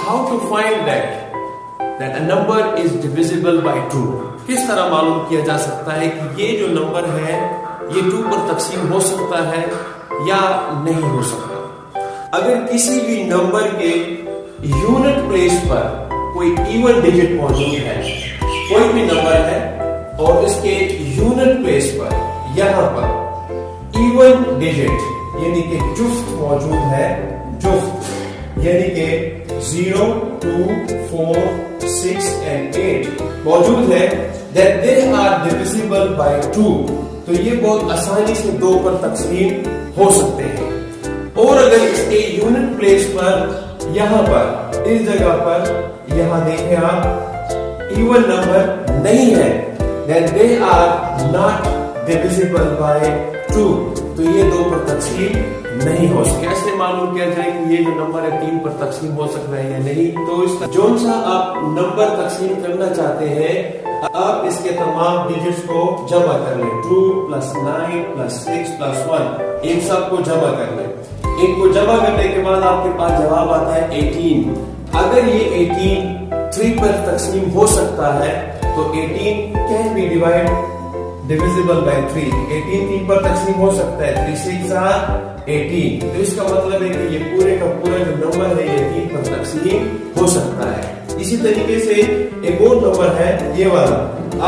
how to find that a number is divisible by 2. किस तरह मालूम किया जा सकता है कि ये जो नंबर है ये 2 पर तकसीम हो सकता है या नहीं हो सकता। अगर किसी भी नंबर के यूनिट प्लेस पर कोई इवन डिजिट मौजूद है, कोई भी नंबर है और इसके यूनिट प्लेस पर यहां पर इवन डिजिट यानी कि जुफ्त मौजूद है, जुफ्त यानी कि 0, 2, 4, 6 and 8 मौजूद है, that they are divisible by 2, तो ये बहुत आसानी से 2 पर तकसीम हो सकते हैं। और अगर इसके यूनिट प्लेस पर यहां पर इस जगह पर यहां देखें आप इवन नंबर नहीं है, then they are not divisible by 2, तो ये 2 पर तकसीम नहीं हो सकता। कैसे मालूम किया जाए कि ये जो नंबर है 3 पर तकसीम हो सकता है या नहीं? तो इसका जो सा आप नंबर तकसीम करना चाहते हैं, आप इसके तमाम डिजिट्स को जमा कर लें, 2 + 9 + 6 + 1, इन सब को जमा कर लें। इनको जमा करने के बाद आपके पास जवाब आता है 18। अगर ये 18 3 पर तकसीम हो सकता है तो 18 कैन बी divisible by 3, 18 3 पर तकसीम हो सकता है, 3 6 are 18, तो इसका मतलब है कि ये पूरे का पूरा जो नंबर है ये 3 पर तकसीम हो सकता है। इसी तरीके से एक और नंबर है ये वाला,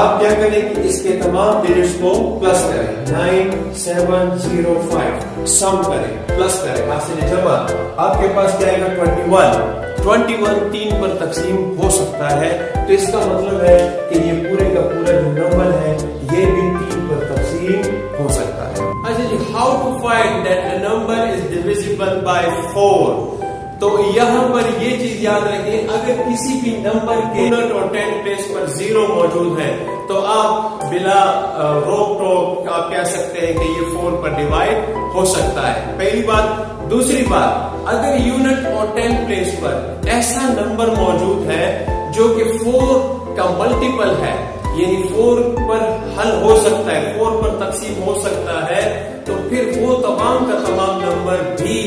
आप क्या करें कि इसके तमाम डिजिट्स को प्लस करें, 9 7 0 5 सम करें, प्लस करें, हासिल जमा, आपके पास क्या आएगा 21 3 पर तकसीम हो सकता है, तो इसका मतलब है कि ये पूरे का पूरा जो नंबर है ये भी 3 पर तकसीम हो सकता है। अच्छा जी, how to find that a number is divisible by 4? तो यहाँ पर ये चीज याद रखें, अगर किसी भी नंबर के यूनिट और 10 प्लेस पर 0 मौजूद है तो आप बिला रोक टोक आप कह सकते हैं कि ये 4 पर डिवाइड हो सकता है, पहली बात। दूसरी बात, अगर यूनिट और 10 प्लेस पर ऐसा नंबर मौजूद है जो कि 4 का मल्टीपल है, यानी 4 पर हल हो सकता है, 4 पर तकसीम हो सकता है, तो फिर वो तमाम का तमाम नंबर भी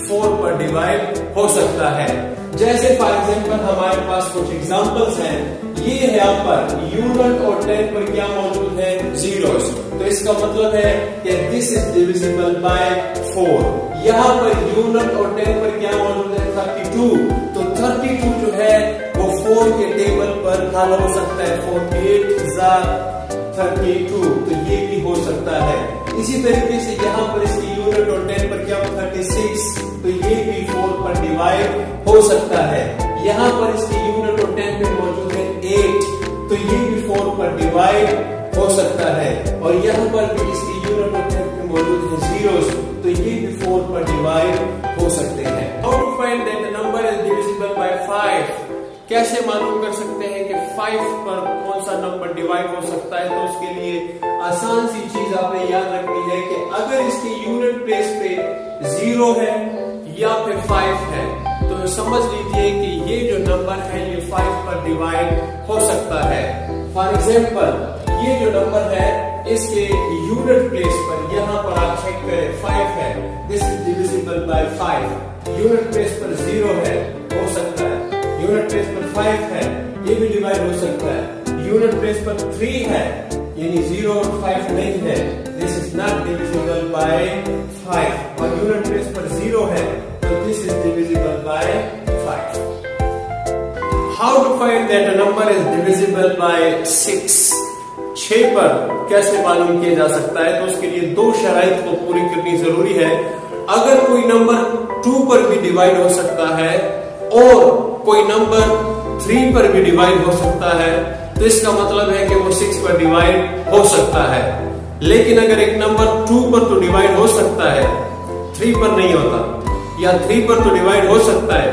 4 पर डिवाइड हो सकता है। जैसे फॉर एग्जांपल हमारे पास कुछ एग्जांपल्स हैं, ये है यहाँ पर यूनिट और 10 पर क्या मौजूद है, जीरोस, तो इसका मतलब है कि दिस इज डिविजिबल बाय 4। यहाँ पर यूनिट और 10 पर क्या मौजूद है, 32, तो 32 जो है वो 4 के टेबल पर हल हो सकता है, 4 8 32, तो ये भी हो सकता है। इसी तरीके से यहाँ पर इसकी यूनिट और 10 पर क्या 36, तो ये भी 4 पर डिवाइड हो सकता है। यहाँ पर इसकी यूनिट और 10 पे मौजूद है 8, तो ये भी 4 पर डिवाइड हो सकता है। और यहाँ पर भी इसकी यूनिट और 10 पे मौजूद है जीरोस, तो ये भी 4 पर डिवाइड हो सकते हैं। How to find that the number is divisible by 5? कैसे मालूम कर सकते हैं कि 5 पर कौन सा नंबर डिवाइड हो सकता है? तो उसके लिए आसान सी चीज आपने याद रखनी है कि अगर इसके यूनिट प्लेस पे 0 है या फिर 5 है, तो समझ लीजिए कि ये जो नंबर है ये 5 पर डिवाइड हो सकता है। फॉर एग्जाम्पल ये जो नंबर है इसके यूनिट प्लेस पर यहाँ पर आप चेक करें 5 है, this is divisible by 5। Unit place पर 0 है, हो सकता है। यूनिट प्लेस पर 5 है, ये भी डिवाइड हो सकता है। यूनिट प्लेस पर 3 है, यानी 0 और 5 नहीं है, this is not divisible by 5। और यूनिट प्लेस पर 0 है, तो this is divisible by 5। How to find that a number is divisible by 6? 6 पर कैसे मालूम किया जा सकता है? तो उसके लिए 2 शराइत को पूरी करनी जरूरी है। अगर कोई नंबर 2 पर भी डिवाइड हो सकता है और कोई नंबर 3 पर भी डिवाइड हो सकता है, तो इसका मतलब है कि वो 6 पर डिवाइड हो सकता है। लेकिन अगर एक नंबर 2 पर तो डिवाइड हो सकता है, 3 पर नहीं होता, या 3 पर तो डिवाइड हो सकता है,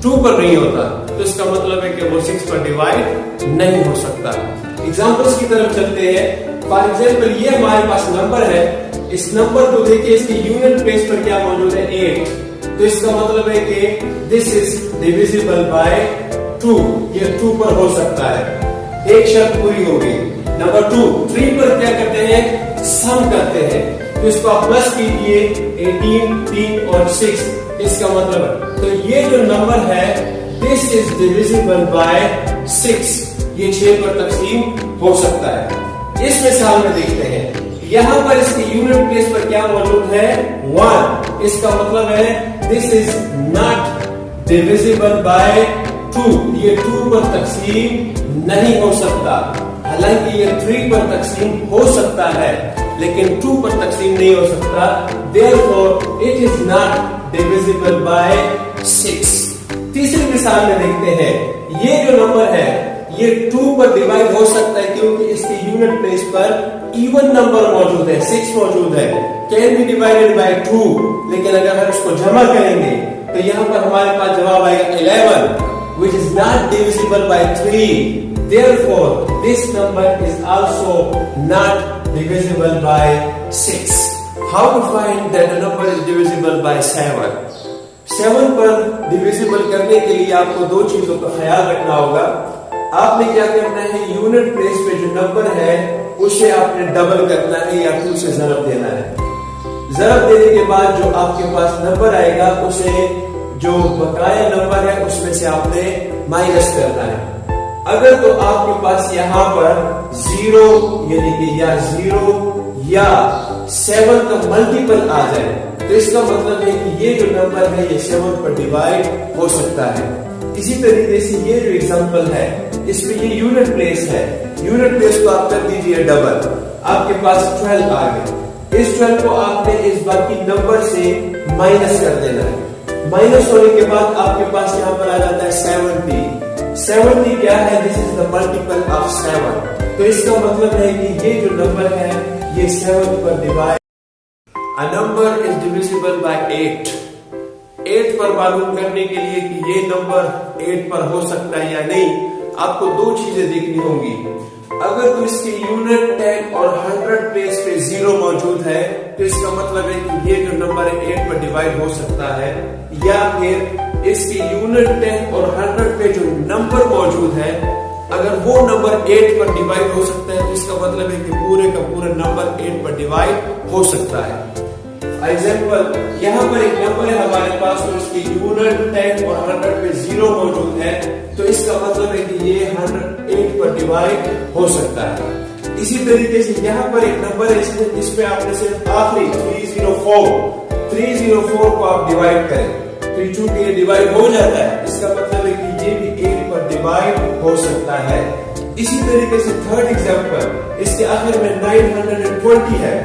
2 पर नहीं होता, तो इसका मतलब है कि वो 6 पर डिवाइड नहीं हो सकता। एग्जांपल्स की तरफ चलते हैं। फॉर एग्जांपल ये हमारे पास नंबर है, इस नंबर को देखिए, इसकी यूनिट प्लेस पर क्या मौजूद है, 8, तो इसका मतलब है कि दिस इज डिविजिबल बाय 2, ये 2 पर हो सकता है। एक शर्त पूरी हो गई। नंबर 2, 3 पर क्या करते हैं, सम करते हैं, तो इसको आप प्लस कीजिए, 18 3 और 6, इसका मतलब है, तो ये जो नंबर है दिस is divisible by 6, ये 6 पर तकसीम हो सकता है। इस मिसाल में देखते हैं, यहां पर इसके यूनिट प्लेस पर क्या मौजूद है? 1। इसका मतलब है this is not divisible bye 2, ये 2 पर तकसीम नहीं हो सकता। हालांकि ये 3 पर तकसीम हो सकता है, लेकिन 2 पर तकसीम नहीं हो सकता। Therefore, it is not divisible by 6। तीसरी मिसाल में देखते हैं, ये जो नंबर है ये 2 पर डिवाइड हो सकता है क्योंकि इसके यूनिट प्लेस पर इवन नंबर मौजूद है, 6 मौजूद है। कैन बी डिवाइडेड बाय 2, लेकिन अगर हम इसको जमा करेंगे तो यहाँ पर हमारे पास जवाब आएगा 11, which is not divisible by 3. Therefore, this number is also not divisible by 6. How to find that a number is divisible by 7? 7 पर डिविजिबल करने के लिए आपको 2 चीजों का ख्याल रखना होगा। आपने क्या करना है, यूनिट प्लेस पे जो नंबर है उसे आपने डबल करना है या 2 से ज़रब देना है। ज़रब देने के बाद जो आपके पास नंबर आएगा उसे जो बकाया नंबर है उसमें से आपने माइनस करना है। अगर तो आपके पास यहाँ पर 0 यानी कि या 0 या 7 का मल्टीपल आ जाए तो इसका मतलब है कि ये जो नंबर है ये 7 पर डिवाइड हो सकता है। इसी तरीके से ये जो एग्जांपल है इसमें ये यूनिट प्लेस है, यूनिट प्लेस को आप कर दीजिए डबल, आपके पास 12 आ गए। इस 12 को आपने इस बाकी नंबर से माइनस कर देना है। माइनस होने के बाद आपके पास यहाँ पर आ जाता है 70। 70 क्या है? This is the multiple of 7। तो इसका मतलब है कि ये जो नंबर है ये 7 पर divide. A number is divisible by 8. 8 पर मालूम करने के लिए कि ये नंबर 8 पर हो सकता है या नहीं, आपको 2 चीजें देखनी होंगी। अगर तो इसके यूनिट 10 और 100 प्लेस पे 0 मौजूद है तो इसका मतलब है कि ये जो नंबर है 8 पर डिवाइड हो सकता है, या फिर इसके यूनिट 10 और 100 पे जो नंबर मौजूद है अगर वो नंबर 8 पर डिवाइड हो सकता है तो इसका मतलब है कि पूरे का पूरा नंबर 8 पर डिवाइड हो सकता है। एग्जाम्पल, यहाँ पर एक नंबर है हमारे पास और इसकी यूनिट 10 और 100 पे 0 मौजूद है तो इसका मतलब है कि ये 108 पर डिवाइड हो सकता है। इसी तरीके से यहाँ पर एक नंबर है इसमें आपने सिर्फ आखिरी 304 को आप डिवाइड करें तो चूंकि ये डिवाइड हो जाता है इसका मतलब है कि ये भी 8 पर डिवाइड हो सकता है। इसी तरीके से थर्ड एग्जाम्पल, इसके आखिर में 920 है,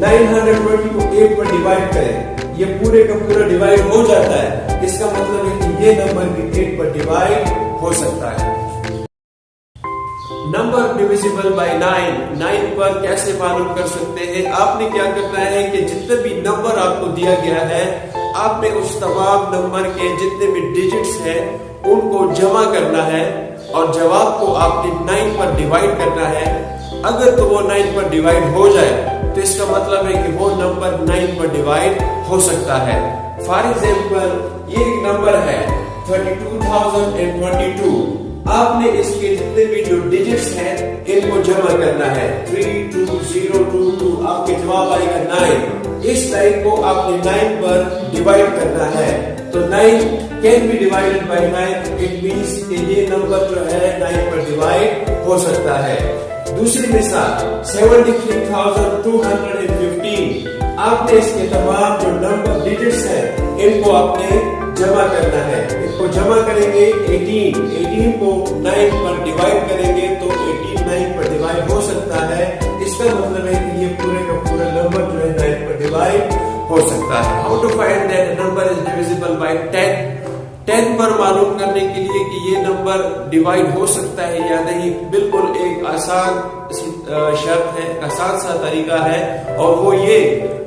920 को 8 पर डिवाइड करें, ये पूरे का पूरा डिवाइड हो जाता है, इसका मतलब है कि ये नंबर भी 8 पर डिवाइड हो सकता है। नंबर डिविजिबल बाय 9 पर कैसे मालूम कर सकते हैं? आपने क्या करना है कि जितने भी नंबर आपको दिया गया है आपने उस तमाम नंबर के जितने भी डिजिट्स हैं उनको जमा करना है और जवाब को आपने 9 पर डिवाइड करना है। अगर तो वो 9 पर डिवाइड हो जाए तो इसका मतलब है कि वो नंबर 9 पर डिवाइड हो सकता है। फॉर एग्जाम्पल, ये एक नंबर है 32,022, आपने इसके जितने भी जो डिजिट्स हैं इनको जमा करना है। 32022, आपके जवाब आएगा 9। इस 9 को आपने 9 पर डिवाइड करना है तो 9 can be divided by 9। It means कि ये नंबर जो है 9 पर डिवाइड हो सकता है। दूसरी मिसाल 73,215, आपने इसके तमाम जो नंबर डिजिट्स हैं इनको आपने जमा करना है। इसको जमा करेंगे 18 को 9 पर डिवाइड करेंगे तो 18 9 पर डिवाइड हो सकता है। इसका मतलब है कि ये पूरे का पूरा नंबर जो है 9 पर डिवाइड हो सकता है। How to find that number is divisible by 10? 10 पर मालूम करने के लिए कि ये नंबर डिवाइड हो सकता है या नहीं, बिल्कुल एक आसान शर्त है, आसान सा तरीका है, और वो ये,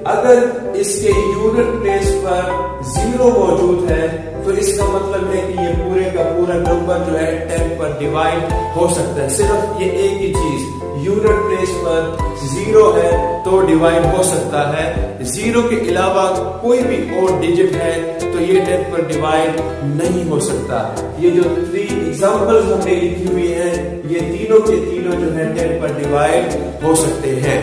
अगर इसके यूनिट प्लेस पर 0 मौजूद है तो इसका मतलब है कि ये पूरे का पूरा नंबर जो है 10 पर डिवाइड हो सकता है। सिर्फ ये एक ही चीज, यूनिट प्लेस पर 0 है तो डिवाइड हो सकता है। 0 के अलावा कोई भी और डिजिट है तो ये 10 पर डिवाइड नहीं हो सकता। ये जो 3 एग्जांपल्स हमने लिखी हुई हैं ये तीनों के तीनों जो है 10 पर डिवाइड हो सकते हैं।